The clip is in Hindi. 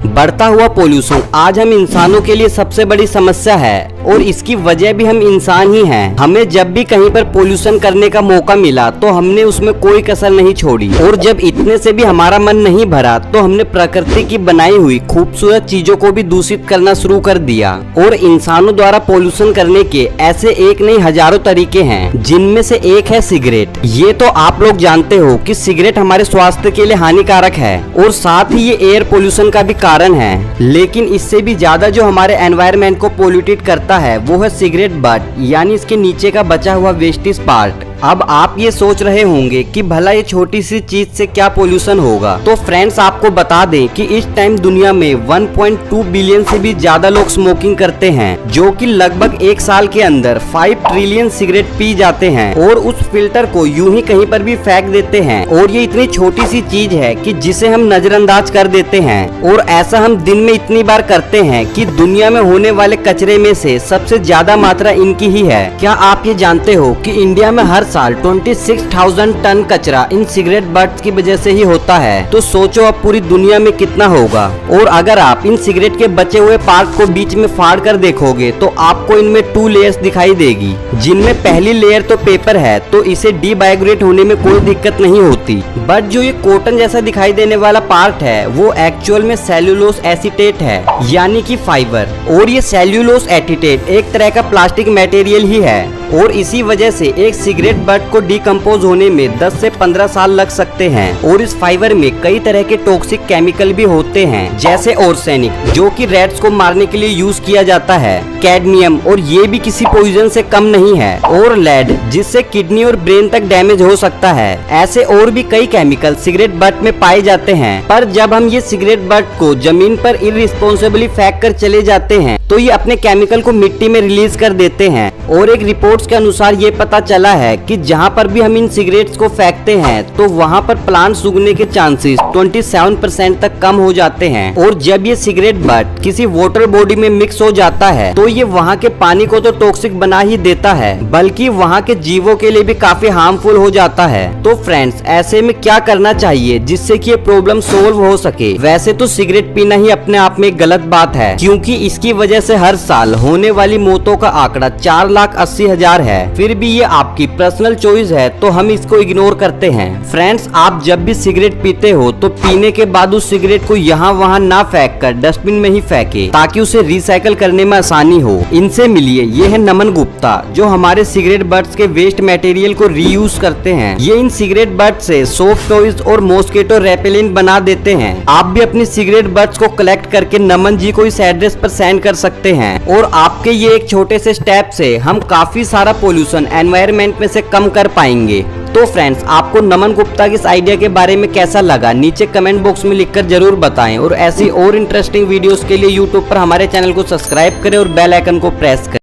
बढ़ता हुआ पोल्यूशन आज हम इंसानों के लिए सबसे बड़ी समस्या है और इसकी वजह भी हम इंसान ही हैं। हमें जब भी कहीं पर पोल्यूशन करने का मौका मिला तो हमने उसमें कोई कसर नहीं छोड़ी और जब इतने से भी हमारा मन नहीं भरा तो हमने प्रकृति की बनाई हुई खूबसूरत चीजों को भी दूषित करना शुरू कर दिया। और इंसानों द्वारा पोल्यूशन करने के ऐसे एक नहीं हजारों तरीके हैं, जिनमें से एक है सिगरेट। ये तो आप लोग जानते हो कि सिगरेट हमारे स्वास्थ्य के लिए हानिकारक है और साथ ही ये एयर पोल्यूशन का भी कारण है। लेकिन इससे भी ज्यादा जो हमारे एनवायरनमेंट को पोल्यूटेड करता है वो है सिगरेट बट, यानी इसके नीचे का बचा हुआ वेस्टेज पार्ट। अब आप ये सोच रहे होंगे कि भला ये छोटी सी चीज से क्या पोल्यूशन होगा। तो फ्रेंड्स आपको बता दें कि इस टाइम दुनिया में 1.2 बिलियन से भी ज्यादा लोग स्मोकिंग करते हैं, जो कि लगभग एक साल के अंदर 5 ट्रिलियन सिगरेट पी जाते हैं और उस फिल्टर को यूं ही कहीं पर भी फेंक देते हैं। और ये इतनी छोटी सी चीज है कि जिसे हम नजरअंदाज कर देते हैं और ऐसा हम दिन में इतनी बार करते हैं कि दुनिया में होने वाले कचरे में से सबसे ज्यादा मात्रा इनकी ही है। क्या आप ये जानते हो कि इंडिया में हर साल 26,000 टन कचरा इन सिगरेट बट्स की वजह से ही होता है। तो सोचो अब पूरी दुनिया में कितना होगा। और अगर आप इन सिगरेट के बचे हुए पार्ट को बीच में फाड़ कर देखोगे तो आपको इनमें 2 लेयर्स दिखाई देगी, जिनमें पहली लेयर तो पेपर है, तो इसे डीबायोग्रेड होने में कोई दिक्कत नहीं होती। बट जो ये कॉटन जैसा दिखाई देने वाला पार्ट है वो एक्चुअल में सेल्यूलोज एसीटेट है, यानी कि फाइबर। और ये सेल्यूलोज एसीटेट एक तरह का प्लास्टिक मटेरियल ही है और इसी वजह से एक सिगरेट बट को डिकम्पोज होने में 10 से 15 साल लग सकते हैं। और इस फाइबर में कई तरह के टॉक्सिक केमिकल भी होते हैं, जैसे आर्सेनिक जो कि रैट्स को मारने के लिए यूज किया जाता है, कैडमियम और ये भी किसी पॉइजन से कम नहीं है, और लेड जिससे किडनी और ब्रेन तक डैमेज हो सकता है। ऐसे और भी कई केमिकल सिगरेट बट में पाए जाते हैं। पर जब हम ये सिगरेट बट को जमीन पर इररिस्पॉन्सिबली फेंक कर चले जाते हैं तो ये अपने केमिकल को मिट्टी में रिलीज कर देते हैं। और एक रिपोर्ट्स के अनुसार ये पता चला है कि जहाँ पर भी हम इन सिगरेट्स को फेंकते हैं तो वहाँ पर प्लांट्स उगने के चांसेस 27% तक कम हो जाते हैं। और जब ये सिगरेट बट किसी वाटर बॉडी में मिक्स हो जाता है तो ये वहाँ के पानी को तो टॉक्सिक बना ही देता है, बल्कि वहाँ के जीवों के लिए भी काफी हार्मफुल हो जाता है। तो फ्रेंड्स ऐसे में क्या करना चाहिए जिससे कि ये प्रॉब्लम सोल्व हो सके? वैसे तो सिगरेट पीना ही अपने आप में एक गलत बात है, क्योंकि इसकी वजह से हर साल होने वाली मौतों का आंकड़ा 4,80,000 है। फिर भी ये आपकी पर्सनल चॉइस है तो हम इसको इग्नोर करते हैं। फ्रेंड्स आप जब भी सिगरेट पीते हो तो पीने के बाद उस सिगरेट को यहाँ वहाँ ना फेंक कर डस्टबिन में ही फेंके, ताकि उसे रिसाइकल करने में आसानी हो। इनसे मिलिए, ये है नमन गुप्ता, जो हमारे सिगरेट बट्स के वेस्ट मटेरियल को रीयूज करते हैं। ये इन सिगरेट बट्स से सॉफ्ट टॉयज और मॉस्किटो रेपेलेंट बना देते हैं। आप भी अपनी सिगरेट बट्स को कलेक्ट करके नमन जी को इस एड्रेस पर सेंड कर सकते हैं। और आपके ये एक छोटे से स्टेप से हम काफी सारा पोल्यूशन एनवायरनमेंट में से कम कर पाएंगे। तो फ्रेंड्स आपको नमन गुप्ता के इस आइडिया के बारे में कैसा लगा नीचे कमेंट बॉक्स में लिखकर जरूर बताएं। और ऐसी और इंटरेस्टिंग वीडियोस के लिए यूट्यूब पर हमारे चैनल को सब्सक्राइब करें और बेल आइकन को प्रेस करें।